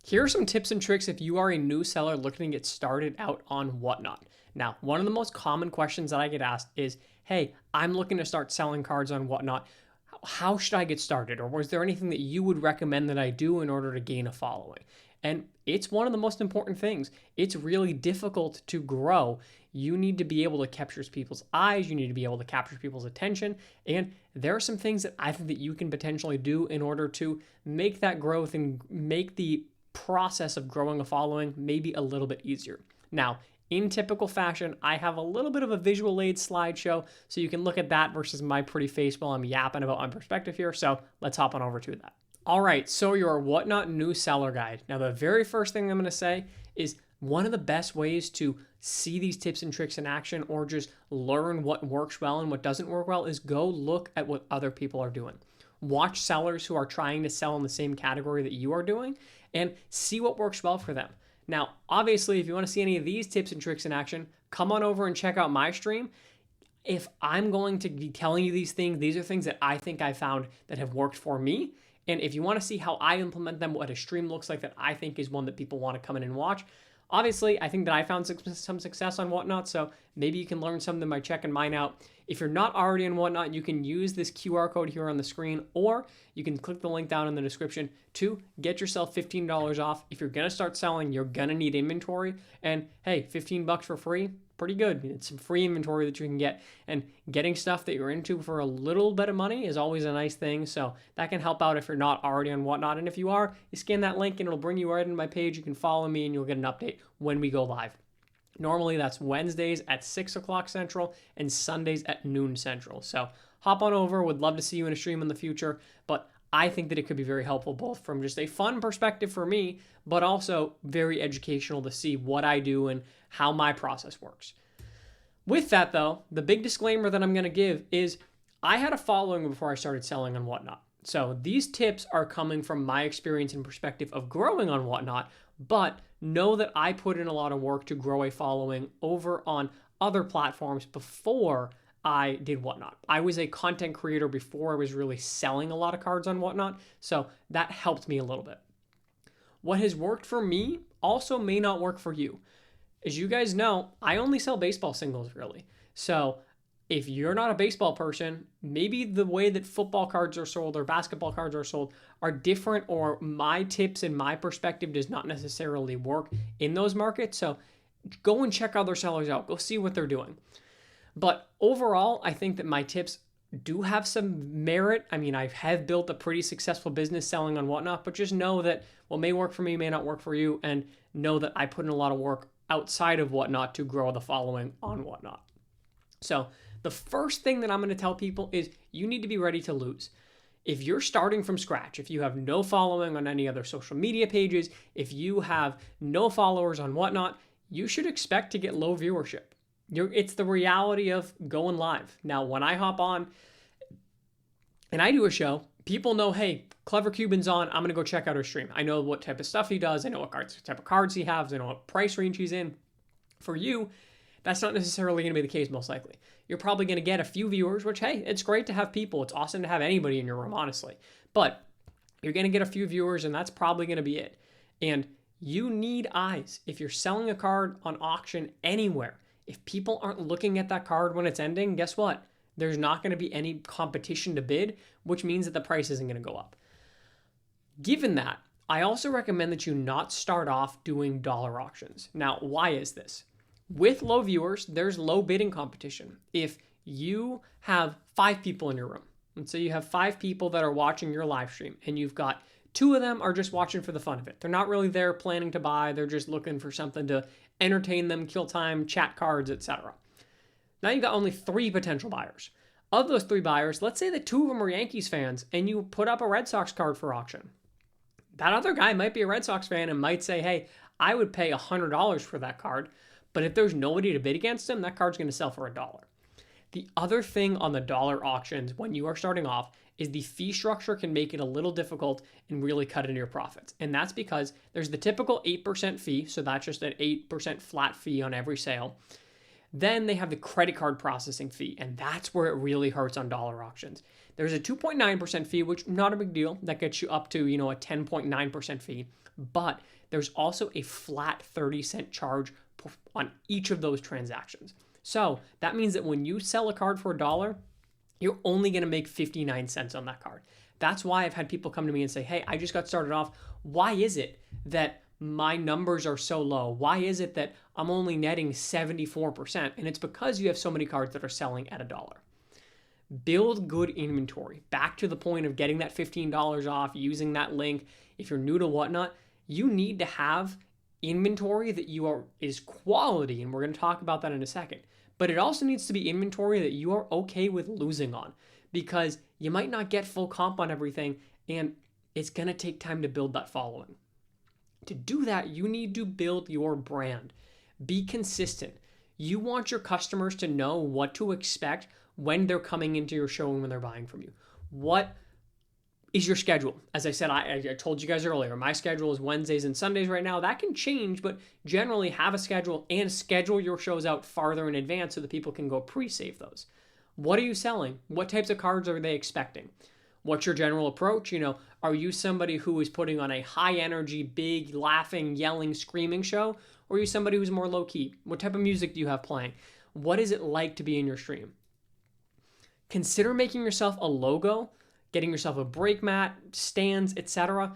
Here are some tips and tricks if you are a new seller looking to get started out on Whatnot. Now, one of the most common questions that I get asked is, hey, I'm looking to start selling cards on Whatnot. How should I get started? Or was there anything that you would recommend that I do in order to gain a following? And it's one of the most important things. It's really difficult to grow. You need to be able to capture people's eyes. You need to be able to capture people's attention. And there are some things that I think that you can potentially do in order to make that growth and make the process of growing a following maybe a little bit easier. Now, in typical fashion, I have a little bit of a visual aid slideshow, so you can look at that versus my pretty face while I'm yapping about my perspective here. So let's hop on over to that. All right, so your Whatnot new seller guide. Now, the very first thing I'm going to say is one of the best ways to see these tips and tricks in action or just learn what works well and what doesn't work well is go look at what other people are doing. Watch sellers who are trying to sell in the same category that you are doing and see what works well for them. Now, obviously, if you want to see any of these tips and tricks in action, come on over and check out my stream. If I'm going to be telling you these things, these are things that I think I found that have worked for me. And if you want to see how I implement them, what a stream looks like that I think is one that people want to come in and watch, obviously, I think that I found some success on Whatnot, so maybe you can learn something by checking mine out. If you're not already on Whatnot, you can use this QR code here on the screen, or you can click the link down in the description to get yourself $15 off. If you're going to start selling, you're going to need inventory, and hey, $15 for free, pretty good. It's some free inventory that you can get, and getting stuff that you're into for a little bit of money is always a nice thing, so that can help out if you're not already on Whatnot. And if you are, you scan that link and it'll bring you right into my page. You can follow me and you'll get an update when we go live. Normally that's Wednesdays at 6 o'clock Central and Sundays at noon Central. So hop on over. Would love to see you in a stream in the future, but I think that it could be very helpful both from just a fun perspective for me, but also very educational to see what I do and how my process works. With that though, the big disclaimer that I'm going to give is I had a following before I started selling on Whatnot. So these tips are coming from my experience and perspective of growing on Whatnot, but know that I put in a lot of work to grow a following over on other platforms before I did Whatnot. I was a content creator before I was really selling a lot of cards on Whatnot, so that helped me a little bit. What has worked for me also may not work for you. As you guys know, I only sell baseball singles really. So if you're not a baseball person, maybe the way that football cards are sold or basketball cards are sold are different, or my tips and my perspective does not necessarily work in those markets. So go and check other sellers out. Go see what they're doing. But overall, I think that my tips do have some merit. I mean, I have built a pretty successful business selling on Whatnot, but just know that what may work for me may not work for you, and know that I put in a lot of work outside of Whatnot to grow the following on Whatnot. So the first thing that I'm going to tell people is you need to be ready to lose. If you're starting from scratch, if you have no following on any other social media pages, if you have no followers on Whatnot, you should expect to get low viewership. It's the reality of going live. Now, when I hop on and I do a show, people know, hey, Clever Cuban's on, I'm going to go check out her stream. I know what type of stuff he does. I know what type of cards he has. I know what price range he's in. For you, that's not necessarily going to be the case most likely. You're probably going to get a few viewers, which, hey, it's great to have people. It's awesome to have anybody in your room, honestly. But you're going to get a few viewers, and that's probably going to be it. And you need eyes. If you're selling a card on auction anywhere, if people aren't looking at that card when it's ending, guess what? There's not going to be any competition to bid, which means that the price isn't going to go up. Given that, I also recommend that you not start off doing dollar auctions. Now, why is this? With low viewers, there's low bidding competition. If you have 5 people in your room, and so you have 5 people that are watching your live stream, and you've got 2 of them are just watching for the fun of it. They're not really there planning to buy. They're just looking for something to entertain them, kill time, chat cards, etc. Now you've got only 3 potential buyers. Of those 3 buyers, let's say that 2 of them are Yankees fans, and you put up a Red Sox card for auction. That other guy might be a Red Sox fan and might say, hey, I would pay $100 for that card, but if there's nobody to bid against him, that card's going to sell for $1. The other thing on the dollar auctions when you are starting off is the fee structure can make it a little difficult and really cut into your profits. And that's because there's the typical 8% fee, so that's just an 8% flat fee on every sale. Then they have the credit card processing fee, and that's where it really hurts on dollar auctions. There's a 2.9% fee, which not a big deal. That gets you up to, a 10.9% fee. But there's also a flat 30-cent charge on each of those transactions. So that means that when you sell a card for $1, you're only going to make 59 cents on that card. That's why I've had people come to me and say, hey, I just got started off. Why is it that my numbers are so low? Why is it that I'm only netting 74%? And it's because you have so many cards that are selling at $1. Build good inventory. Back to the point of getting that $15 off, using that link. If you're new to Whatnot, you need to have inventory that is quality, and we're going to talk about that in a second. But it also needs to be inventory that you are okay with losing on, because you might not get full comp on everything, and it's going to take time to build that following. To do that, you need to build your brand. Be consistent. You want your customers to know what to expect when they're coming into your show and when they're buying from you. What is your schedule? As I said, I told you guys earlier, my schedule is Wednesdays and Sundays right now. That can change, but generally have a schedule and schedule your shows out farther in advance so that people can go pre-save those. What are you selling? What types of cards are they expecting? What's your general approach? Are you somebody who is putting on a high energy, big, laughing, yelling, screaming show? Or are you somebody who's more low key? What type of music do you have playing? What is it like to be in your stream? Consider making yourself a logo, getting yourself a break mat, stands, etc.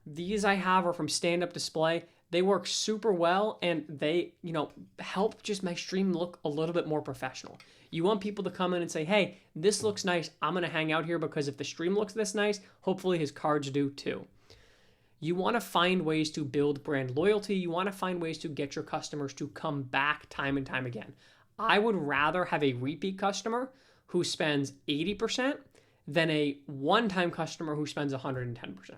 These I have are from Stand Up Display. They work super well, and they, help just my stream look a little bit more professional. You want people to come in and say, hey, this looks nice. I'm going to hang out here because if the stream looks this nice, hopefully his cards do too. You want to find ways to build brand loyalty. You want to find ways to get your customers to come back time and time again. I would rather have a repeat customer who spends 80% than a one-time customer who spends 110%.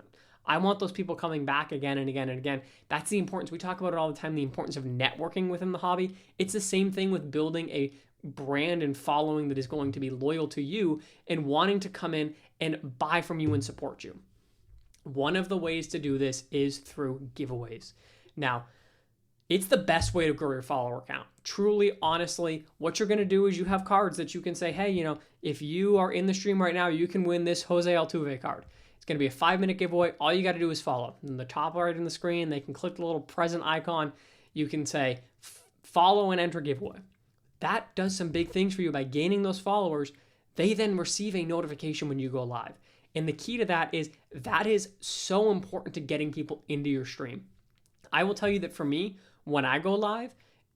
I want those people coming back again and again and again. That's the importance. We talk about it all the time, the importance of networking within the hobby. It's the same thing with building a brand and following that is going to be loyal to you and wanting to come in and buy from you and support you. One of the ways to do this is through giveaways. Now, it's the best way to grow your follower count. Truly, honestly, what you're going to do is you have cards that you can say, hey, if you are in the stream right now, you can win this Jose Altuve card. It's going to be a 5-minute giveaway. All you got to do is follow. In the top right in the screen, they can click the little present icon. You can say, follow and enter giveaway. That does some big things for you by gaining those followers. They then receive a notification when you go live. And the key to that is so important to getting people into your stream. I will tell you that for me, when I go live,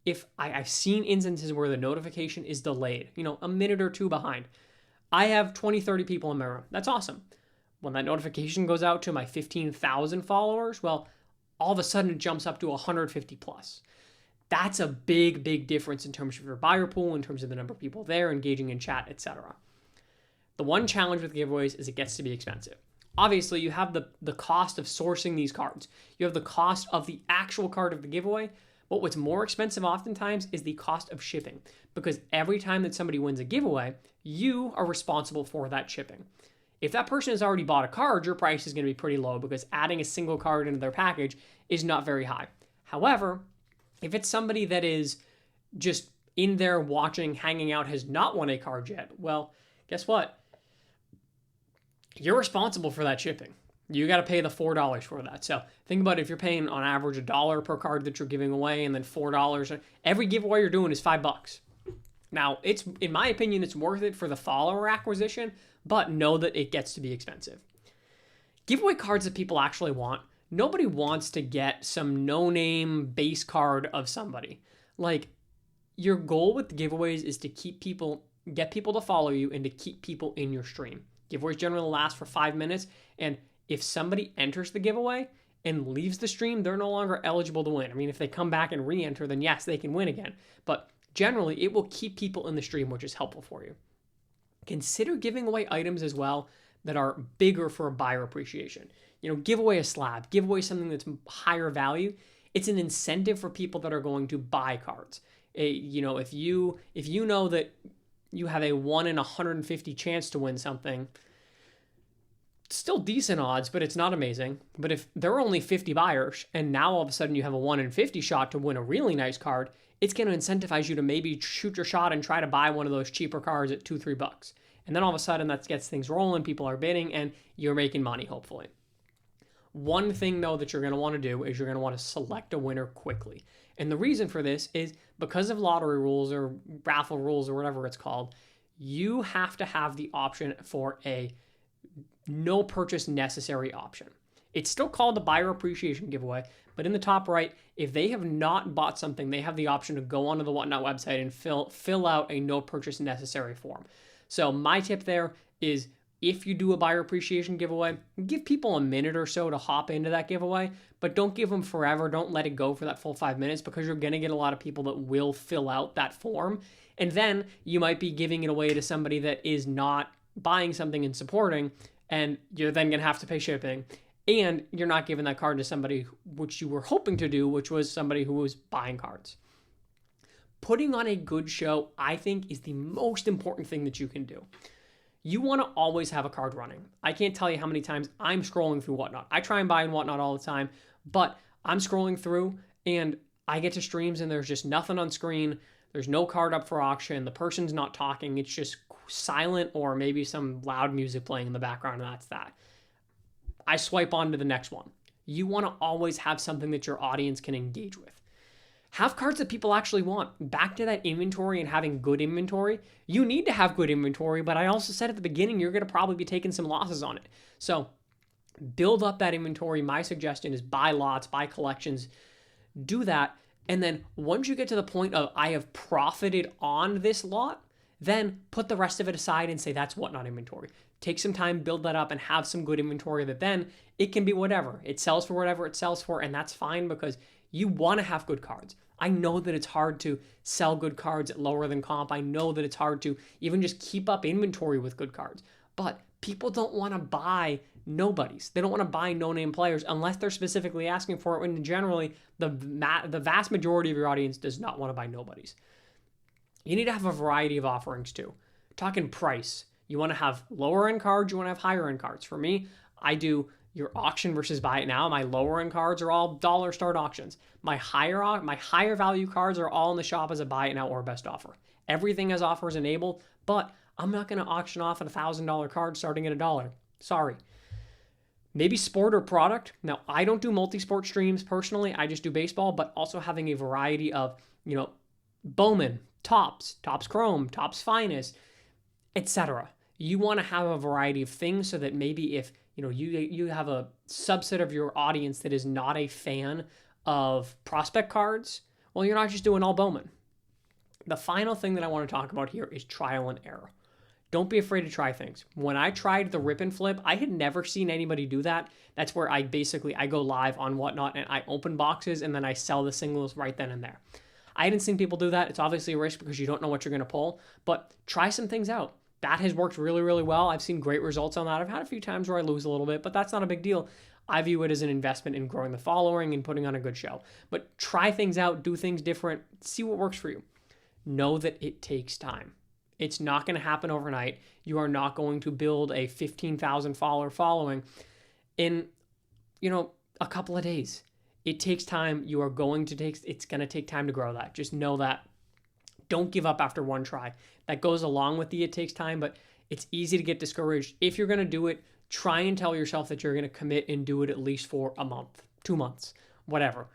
if I've seen instances where the notification is delayed, a minute or two behind, I have 20, 30 people in my room. That's awesome. When that notification goes out to my 15,000 followers, well, all of a sudden it jumps up to 150 plus. That's a big, big difference in terms of your buyer pool, in terms of the number of people there engaging in chat, etc. The one challenge with giveaways is it gets to be expensive. Obviously, you have the cost of sourcing these cards. You have the cost of the actual card of the giveaway. But what's more expensive oftentimes is the cost of shipping, because every time that somebody wins a giveaway, you are responsible for that shipping. If that person has already bought a card, your price is going to be pretty low because adding a single card into their package is not very high. However, if it's somebody that is just in there watching, hanging out, has not won a card yet, well, guess what? You're responsible for that shipping. You got to pay the $4 for that. So think about it, if you're paying on average $1 per card that you're giving away, and then $4, every giveaway you're doing is $5. Now, it's, in my opinion, it's worth it for the follower acquisition, but know that it gets to be expensive. Giveaway cards that people actually want. Nobody wants to get some no-name base card of somebody. Like, your goal with the giveaways is to get people to follow you and to keep people in your stream. Giveaways generally last for 5 minutes, and if somebody enters the giveaway and leaves the stream, they're no longer eligible to win. I mean, if they come back and re-enter, then yes, they can win again. But generally, it will keep people in the stream, which is helpful for you. Consider giving away items as well that are bigger for a buyer appreciation. Give away a slab, give away something that's higher value. It's an incentive for people that are going to buy cards. If you know that you have a 1 in 150 chance to win something, still decent odds, but it's not amazing. But if there are only 50 buyers and now all of a sudden you have a 1 in 50 shot to win a really nice card, it's going to incentivize you to maybe shoot your shot and try to buy one of those cheaper cards at $2-3. And then all of a sudden that gets things rolling, people are bidding, and you're making money, hopefully. One thing though that you're going to want to do is you're going to want to select a winner quickly. And the reason for this is because of lottery rules or raffle rules or whatever it's called, you have to have the option for a no purchase necessary option. It's still called the buyer appreciation giveaway, but in the top right, if they have not bought something, they have the option to go onto the Whatnot website and fill out a no purchase necessary form. So my tip there is if you do a buyer appreciation giveaway, give people a minute or so to hop into that giveaway, but don't give them forever. Don't let it go for that full 5 minutes because you're going to get a lot of people that will fill out that form. And then you might be giving it away to somebody that is not buying something and supporting, and you're then going to have to pay shipping. And you're not giving that card to somebody which you were hoping to do, which was somebody who was buying cards. Putting on a good show, I think, is the most important thing that you can do. You want to always have a card running. I can't tell you how many times I'm scrolling through Whatnot. I try and buy in Whatnot all the time, but I'm scrolling through and I get to streams and there's just nothing on screen. There's no card up for auction. The person's not talking. It's just silent or maybe some loud music playing in the background, and that's that. I swipe on to the next one. You want to always have something that your audience can engage with. Have cards that people actually want. Back to that inventory and having good inventory. You need to have good inventory, but I also said at the beginning, you're going to probably be taking some losses on it. So build up that inventory. My suggestion is buy lots, buy collections, do that. And then once you get to the point of I have profited on this lot, then put the rest of it aside and say that's Whatnot inventory. Take some time, build that up, and have some good inventory that then it can be whatever. It sells for whatever it sells for, and that's fine because you want to have good cards. I know that it's hard to sell good cards at lower than comp. I know that it's hard to even just keep up inventory with good cards. But people don't want to buy nobodies. They don't want to buy no-name players unless they're specifically asking for it, when generally the vast majority of your audience does not want to buy nobodies. You need to have a variety of offerings too. Talking price. You want to have lower end cards, you want to have higher end cards. For me, I do your auction versus buy it now. My lower end cards are all dollar start auctions. My higher value cards are all in the shop as a buy it now or best offer. Everything has offers enabled, but I'm not going to auction off a $1,000 card starting at $1. Sorry. Maybe sport or product. Now, I don't do multi-sport streams personally. I just do baseball, but also having a variety of, Bowman, Topps Chrome, Topps Finest, etc. You want to have a variety of things so that maybe if you have a subset of your audience that is not a fan of prospect cards, well, you're not just doing all Bowman. The final thing that I want to talk about here is trial and error. Don't be afraid to try things. When I tried the rip and flip, I had never seen anybody do that. That's where I go live on Whatnot and I open boxes and then I sell the singles right then and there. I hadn't seen people do that. It's obviously a risk because you don't know what you're going to pull, but try some things out. That has worked really, really well. I've seen great results on that. I've had a few times where I lose a little bit, but that's not a big deal. I view it as an investment in growing the following and putting on a good show. But try things out, do things different, see what works for you. Know that it takes time. It's not going to happen overnight. You are not going to build a 15,000 follower following in, a couple of days. It takes time. It's going to take time to grow that. Just know that. Don't give up after one try. That goes along with it takes time, but it's easy to get discouraged. If you're going to do it, try and tell yourself that you're going to commit and do it at least for a month, 2 months, whatever.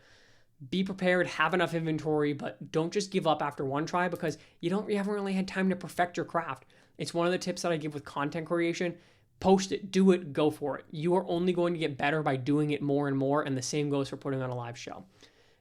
Be prepared, have enough inventory, but don't just give up after one try because you haven't really had time to perfect your craft. It's one of the tips that I give with content creation. Post it, do it, go for it. You are only going to get better by doing it more and more, and the same goes for putting on a live show.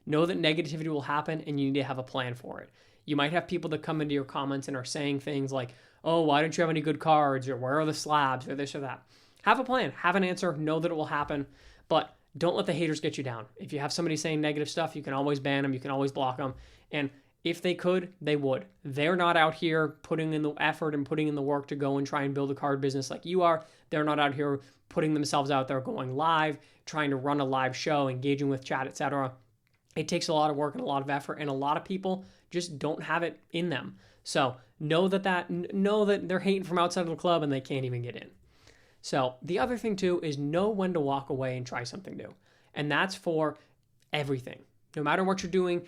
Know that negativity will happen and you need to have a plan for it. You might have people that come into your comments and are saying things like, oh, why don't you have any good cards? Or where are the slabs? Or this or that. Have a plan. Have an answer. Know that it will happen. But don't let the haters get you down. If you have somebody saying negative stuff, you can always ban them. You can always block them. And if they could, they would. They're not out here putting in the effort and putting in the work to go and try and build a card business like you are. They're not out here putting themselves out there, going live, trying to run a live show, engaging with chat, etc. It takes a lot of work and a lot of effort, and a lot of people just don't have it in them. So know that they're hating from outside of the club and they can't even get in. So the other thing too is know when to walk away and try something new. And that's for everything. No matter what you're doing,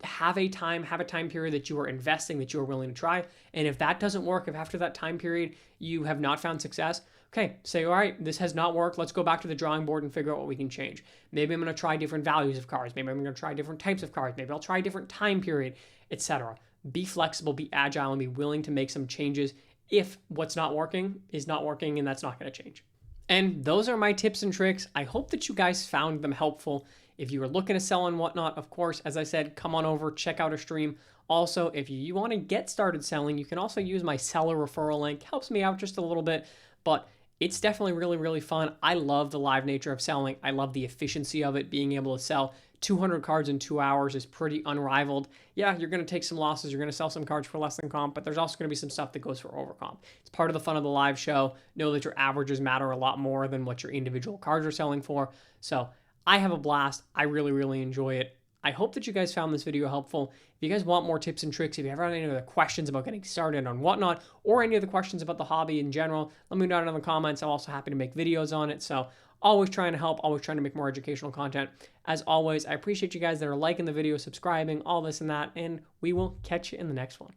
have a time period that you are investing, that you are willing to try. And if that doesn't work, if after that time period you have not found success, okay, say, all right, this has not worked. Let's go back to the drawing board and figure out what we can change. Maybe I'm going to try different values of cards. Maybe I'm going to try different types of cards. Maybe I'll try a different time period, etc. Be flexible, be agile, and be willing to make some changes if what's not working is not working, and that's not going to change. And those are my tips and tricks. I hope that you guys found them helpful. If you are looking to sell and whatnot, of course, as I said, come on over, check out a stream. Also, if you want to get started selling, you can also use my seller referral link. Helps me out just a little bit, but it's definitely really, really fun. I love the live nature of selling. I love the efficiency of it. Being able to sell 200 cards in 2 hours is pretty unrivaled. Yeah, you're going to take some losses. You're going to sell some cards for less than comp, but there's also going to be some stuff that goes for over comp. It's part of the fun of the live show. Know that your averages matter a lot more than what your individual cards are selling for. So I have a blast. I really, really enjoy it. I hope that you guys found this video helpful. If you guys want more tips and tricks, if you ever have any other questions about getting started on whatnot, or any other questions about the hobby in general, let me know in the comments. I'm also happy to make videos on it. So always trying to help, always trying to make more educational content. As always, I appreciate you guys that are liking the video, subscribing, all this and that, and we will catch you in the next one.